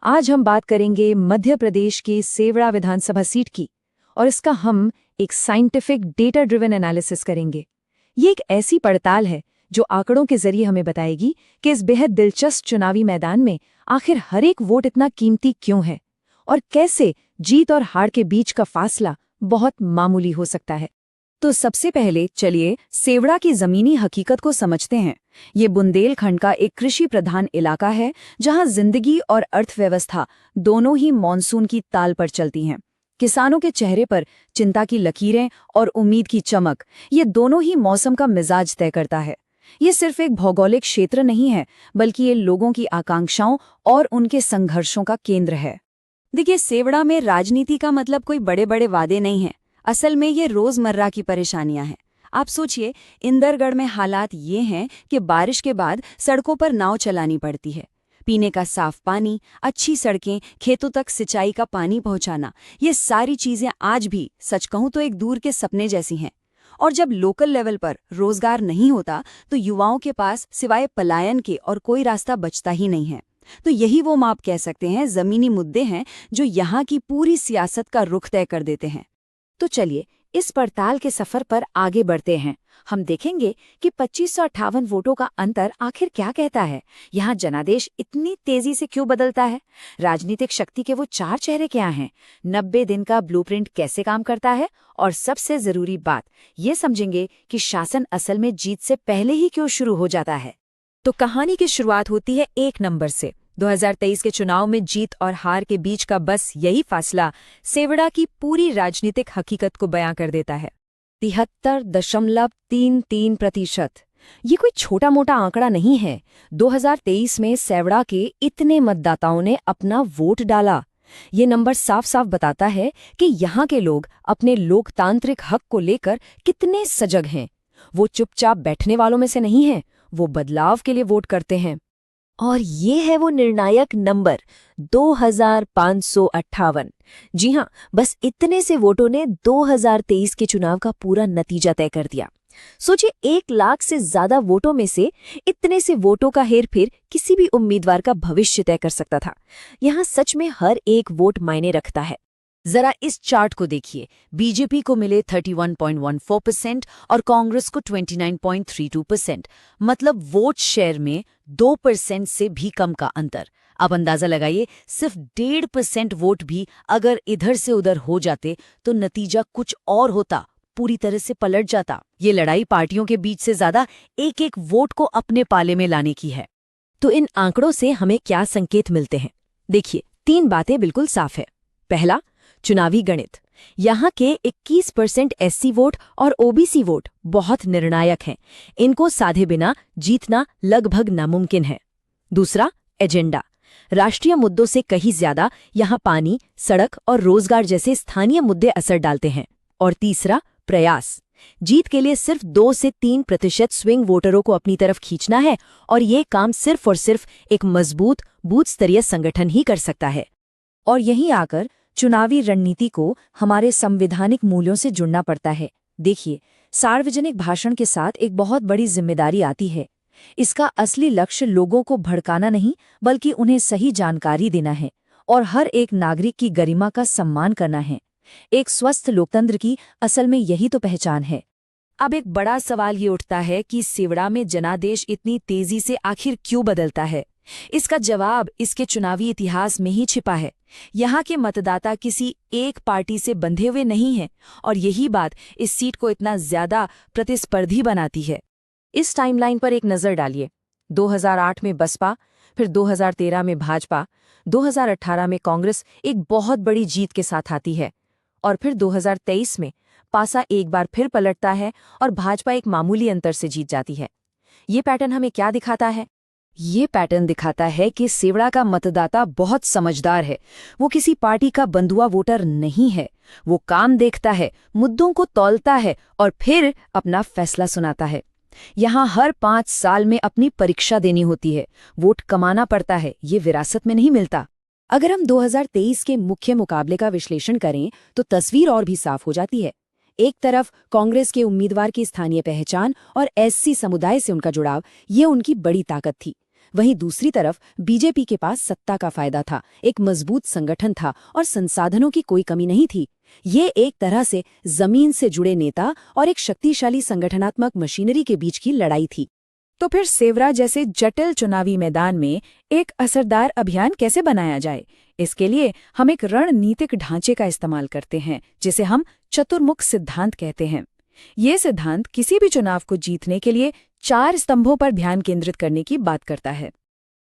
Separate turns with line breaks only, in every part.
आज हम बात करेंगे मध्य प्रदेश की सेवड़ा विधानसभा सीट की और इसका हम एक साइंटिफिक डेटा ड्रिवन एनालिसिस करेंगे। ये एक ऐसी पड़ताल है जो आंकड़ों के जरिए हमें बताएगी कि इस बेहद दिलचस्प चुनावी मैदान में आखिर हर एक वोट इतना कीमती क्यों है और कैसे जीत और हार के बीच का फासला बहुत मामूली हो सकता है।
तो सबसे पहले चलिए सेवड़ा की जमीनी हकीकत को समझते हैं। ये बुंदेलखंड का एक कृषि प्रधान इलाका है जहां जिंदगी और अर्थव्यवस्था दोनों ही मॉनसून की ताल पर चलती हैं। किसानों के चेहरे पर चिंता की लकीरें और उम्मीद की चमक, ये दोनों ही मौसम का मिजाज तय करता है। ये सिर्फ एक भौगोलिक क्षेत्र नहीं है, बल्कि ये लोगों की आकांक्षाओं और उनके संघर्षों का केंद्र है। देखिए, सेवड़ा में राजनीति का मतलब कोई बड़े बड़े वादे नहीं हैं। असल में ये रोजमर्रा की परेशानियां हैं। आप सोचिए, इंदरगढ़ में हालात ये हैं कि बारिश के बाद सड़कों पर नाव चलानी पड़ती है। पीने का साफ पानी, अच्छी सड़कें, खेतों तक सिंचाई का पानी पहुंचाना, ये सारी चीजें आज भी सच कहूं तो एक दूर के सपने जैसी हैं। और जब लोकल लेवल पर रोजगार नहीं होता तो युवाओं के पास सिवाय पलायन के और कोई रास्ता बचता ही नहीं है। तो यही वो माप कह सकते हैं, जमीनी मुद्दे हैं जो यहाँ की पूरी सियासत का रुख तय कर देते हैं।
तो चलिए इस पड़ताल के सफर पर आगे बढ़ते हैं। हम देखेंगे कि 2558 वोटों का अंतर आखिर क्या कहता है। यहाँ जनादेश इतनी तेजी से क्यों बदलता है? राजनीतिक शक्ति के वो चार चेहरे क्या हैं? 90 दिन का ब्लूप्रिंट कैसे काम करता है? और सबसे जरूरी बात ये समझेंगे कि शासन असल में जीत से पहले ही क्यों शुरू हो जाता है। तो कहानी की शुरुआत होती है 1 नंबर से। 2023 के चुनाव में जीत और हार के बीच का बस यही फासला सेवड़ा की पूरी राजनीतिक हकीकत को बयां कर देता है। 73.33%। ये कोई छोटा मोटा आंकड़ा नहीं है। 2023 में सेवड़ा के इतने मतदाताओं ने अपना वोट डाला। ये नंबर साफ साफ बताता है कि यहाँ के लोग अपने लोकतांत्रिक हक को लेकर कितने सजग हैं। वो चुपचाप बैठने वालों में से नहीं हैं, वो बदलाव के लिए वोट करते हैं। और ये है वो निर्णायक नंबर 2558। जी हाँ, बस इतने से वोटों ने 2023 के चुनाव का पूरा नतीजा तय कर दिया। सोचिए, 1 लाख से ज्यादा वोटों में से इतने से वोटों का हेरफेर किसी भी उम्मीदवार का भविष्य तय कर सकता था। यहाँ सच में हर एक वोट मायने रखता है। जरा इस चार्ट को देखिए। बीजेपी को मिले 31.14% और कांग्रेस को 29.32%। मतलब वोट शेयर में 2% से भी कम का अंतर। अब अंदाजा लगाइए, सिर्फ 1.5% वोट भी अगर इधर से उधर हो जाते तो नतीजा कुछ और होता, पूरी तरह से पलट जाता। ये लड़ाई पार्टियों के बीच से ज्यादा एक एक वोट को अपने पाले में लाने की है। तो इन आंकड़ों से हमें क्या संकेत मिलते हैं? देखिए, 3 बातें बिल्कुल साफ है। पहला, चुनावी गणित। यहाँ के 21% एससी वोट और ओबीसी वोट बहुत निर्णायक हैं। इनको साधे बिना जीतना लगभग नामुमकिन है। दूसरा, एजेंडा। राष्ट्रीय मुद्दों से कहीं ज्यादा यहाँ पानी, सड़क और रोजगार जैसे स्थानीय मुद्दे असर डालते हैं। और तीसरा, प्रयास। जीत के लिए सिर्फ 2 से 3% स्विंग वोटरों को अपनी तरफ खींचना है और ये काम सिर्फ और सिर्फ एक मजबूत बूथ स्तरीय संगठन ही कर सकता है। और यहीं आकर चुनावी रणनीति को हमारे संवैधानिक मूल्यों से जुड़ना पड़ता है। देखिए, सार्वजनिक भाषण के साथ एक बहुत बड़ी जिम्मेदारी आती है। इसका असली लक्ष्य लोगों को भड़काना नहीं, बल्कि उन्हें सही जानकारी देना है और हर एक नागरिक की गरिमा का सम्मान करना है। एक स्वस्थ लोकतंत्र की असल में यही तो पहचान है। अब एक बड़ा सवाल ये उठता है कि सेवड़ा में जनादेश इतनी तेजी से आखिर क्यों बदलता है? इसका जवाब इसके चुनावी इतिहास में ही छिपा है। यहाँ के मतदाता किसी एक पार्टी से बंधे हुए नहीं हैं और यही बात इस सीट को इतना ज्यादा प्रतिस्पर्धी बनाती है। इस टाइमलाइन पर एक नजर डालिए। 2008 में बसपा, फिर 2013 में भाजपा, 2018 में कांग्रेस एक बहुत बड़ी जीत के साथ आती है और फिर 2023 में पासा एक बार फिर पलटता है और भाजपा एक मामूली अंतर से जीत जाती है। ये पैटर्न हमें क्या दिखाता है? ये पैटर्न दिखाता है कि सेवड़ा का मतदाता बहुत समझदार है। वो किसी पार्टी का बंधुआ वोटर नहीं है। वो काम देखता है, मुद्दों को तौलता है और फिर अपना फैसला सुनाता है। यहाँ हर 5 साल में अपनी परीक्षा देनी होती है। वोट कमाना पड़ता है, ये विरासत में नहीं मिलता। अगर हम 2023 के मुख्य मुकाबले का विश्लेषण करें तो तस्वीर और भी साफ हो जाती है। एक तरफ कांग्रेस के उम्मीदवार की स्थानीय पहचान और एससी समुदाय से उनका जुड़ाव, ये उनकी बड़ी ताकत थी।
वहीं दूसरी तरफ बीजेपी के पास सत्ता का फायदा था, एक मजबूत संगठन था और संसाधनों की कोई कमी नहीं थी। ये एक तरह से जमीन से जुड़े नेता और एक शक्तिशाली संगठनात्मक मशीनरी के बीच की लड़ाई थी। तो फिर सेवरा जैसे जटिल चुनावी मैदान में एक असरदार अभियान कैसे बनाया जाए? इसके लिए हम एक रणनीतिक ढांचे का इस्तेमाल करते हैं, जिसे हम चतुर्मुख सिद्धांत कहते हैं। ये सिद्धांत किसी भी चुनाव को जीतने के लिए 4 स्तंभों पर ध्यान केंद्रित करने की बात करता है।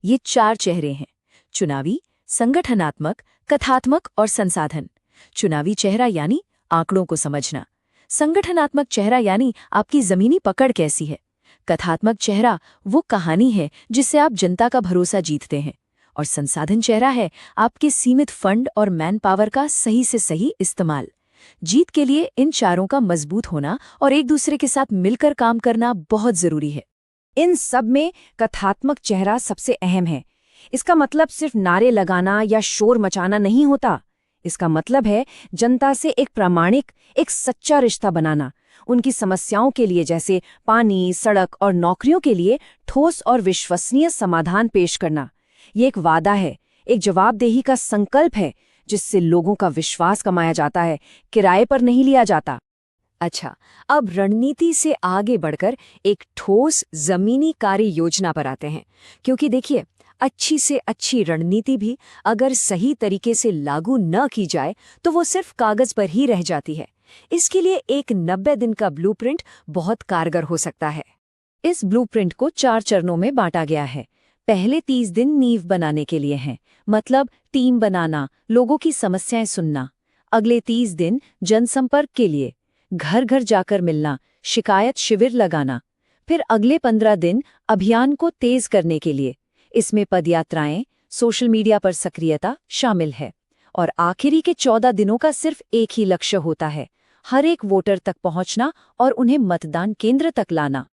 ये 4 चेहरे हैं: चुनावी, संगठनात्मक, कथात्मक और संसाधन। चुनावी चेहरा यानी आंकड़ों को समझना, संगठनात्मक चेहरा यानी आपकी जमीनी पकड़ कैसी है, कथात्मक चेहरा वो कहानी है जिससे आप जनता का भरोसा जीतते हैं, और संसाधन चेहरा है आपके सीमित फंड और मैन पावर का सही से सही इस्तेमाल। जीत के लिए इन चारों का मजबूत होना और एक दूसरे के साथ मिलकर काम करना बहुत जरूरी है।
इन सब में कथात्मक चेहरा सबसे अहम है। इसका मतलब सिर्फ नारे लगाना या शोर मचाना नहीं होता। इसका मतलब है जनता से एक प्रामाणिक, एक सच्चा रिश्ता बनाना, उनकी समस्याओं के लिए जैसे पानी, सड़क और नौकरियों के लिए ठोस और विश्वसनीय समाधान पेश करना। ये एक वादा है, एक जवाबदेही का संकल्प है, जिससे लोगों का विश्वास कमाया जाता है, किराए पर नहीं लिया जाता।
अच्छा, अब रणनीति से आगे बढ़कर एक ठोस जमीनी कार्य योजना पर आते हैं, क्योंकि देखिए, अच्छी से अच्छी रणनीति भी अगर सही तरीके से लागू न की जाए तो वो सिर्फ कागज पर ही रह जाती है। इसके लिए एक 90 दिन का ब्लूप्रिंट बहुत कारगर हो सकता है। इस ब्लूप्रिंट को 4 चरणों में बांटा गया है। पहले 30 दिन नींव बनाने के लिए हैं, मतलब टीम बनाना, लोगों की समस्याएं सुनना। अगले 30 दिन जनसंपर्क के लिए, घर घर जाकर मिलना, शिकायत शिविर लगाना। फिर अगले 15 दिन अभियान को तेज करने के लिए, इसमें पदयात्राएं, सोशल मीडिया पर सक्रियता शामिल है। और आखिरी के 14 दिनों का सिर्फ एक ही लक्ष्य होता है, हर एक वोटर तक पहुंचना और उन्हें मतदान केंद्र तक लाना।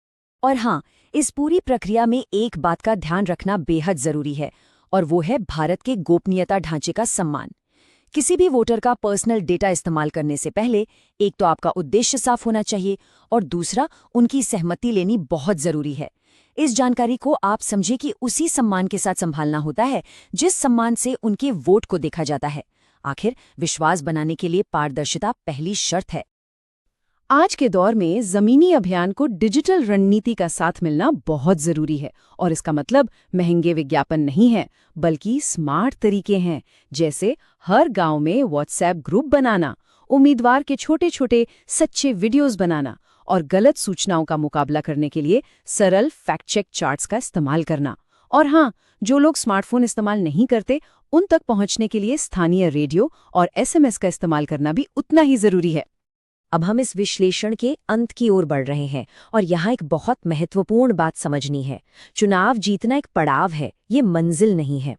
और हाँ, इस पूरी प्रक्रिया में एक बात का ध्यान रखना बेहद जरूरी है, और वो है भारत के गोपनीयता ढांचे का सम्मान। किसी भी वोटर का पर्सनल डेटा इस्तेमाल करने से पहले एक तो आपका उद्देश्य साफ होना चाहिए, और दूसरा उनकी सहमति लेनी बहुत जरूरी है। इस जानकारी को आप समझे कि उसी सम्मान के साथ संभालना होता है जिस सम्मान से उनके वोट को देखा जाता है। आखिर विश्वास बनाने के लिए पारदर्शिता पहली शर्त है। आज के दौर में जमीनी अभियान को डिजिटल रणनीति का साथ मिलना बहुत जरूरी है, और इसका मतलब महंगे विज्ञापन नहीं है, बल्कि स्मार्ट तरीके हैं, जैसे हर गांव में व्हाट्सएप ग्रुप बनाना, उम्मीदवार के छोटे छोटे सच्चे वीडियोस बनाना, और गलत सूचनाओं का मुकाबला करने के लिए सरल फैक्ट चेक चार्ट्स का इस्तेमाल करना। और हाँ, जो लोग स्मार्टफोन इस्तेमाल नहीं करते, उन तक पहुंचने के लिए स्थानीय रेडियो और SMS का इस्तेमाल करना भी उतना ही जरूरी है। अब हम इस विश्लेषण के अंत की ओर बढ़ रहे हैं, और यहाँ एक बहुत महत्वपूर्ण बात समझनी है। चुनाव जीतना एक पड़ाव है, ये मंजिल नहीं है।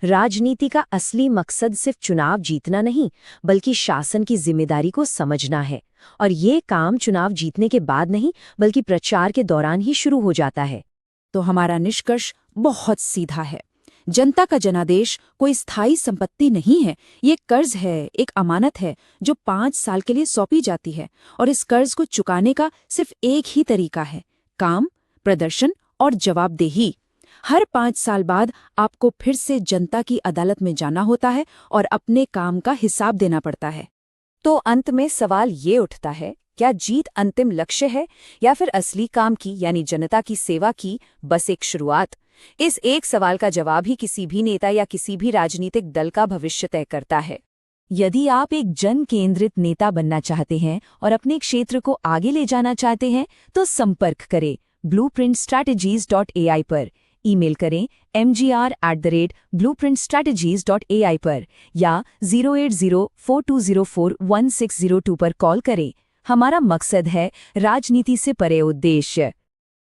राजनीति का असली मकसद सिर्फ चुनाव जीतना नहीं, बल्कि शासन की जिम्मेदारी को समझना है। और ये काम चुनाव जीतने के बाद नहीं, बल्कि प्रचार के दौरान ही शुरू हो जाता है।
तो हमारा निष्कर्ष बहुत सीधा है। जनता का जनादेश कोई स्थायी संपत्ति नहीं है, ये कर्ज है, एक अमानत है जो 5 साल के लिए सौंपी जाती है। और इस कर्ज को चुकाने का सिर्फ एक ही तरीका है: काम, प्रदर्शन और जवाबदेही। हर 5 साल बाद आपको फिर से जनता की अदालत में जाना होता है और अपने काम का हिसाब देना पड़ता है। तो अंत में सवाल ये उठता है, क्या जीत अंतिम लक्ष्य है, या फिर असली काम की यानी जनता की सेवा की बस एक शुरुआत? इस एक सवाल का जवाब ही किसी भी नेता या किसी भी राजनीतिक दल का भविष्य तय करता है।
यदि आप एक जन केंद्रित नेता बनना चाहते हैं और अपने क्षेत्र को आगे ले जाना चाहते हैं, तो संपर्क करें blueprintstrategies.ai पर, ईमेल करें mgr@blueprintstrategies.ai पर, या 08042041602 पर कॉल करें। हमारा मकसद है राजनीति से परे उद्देश्य।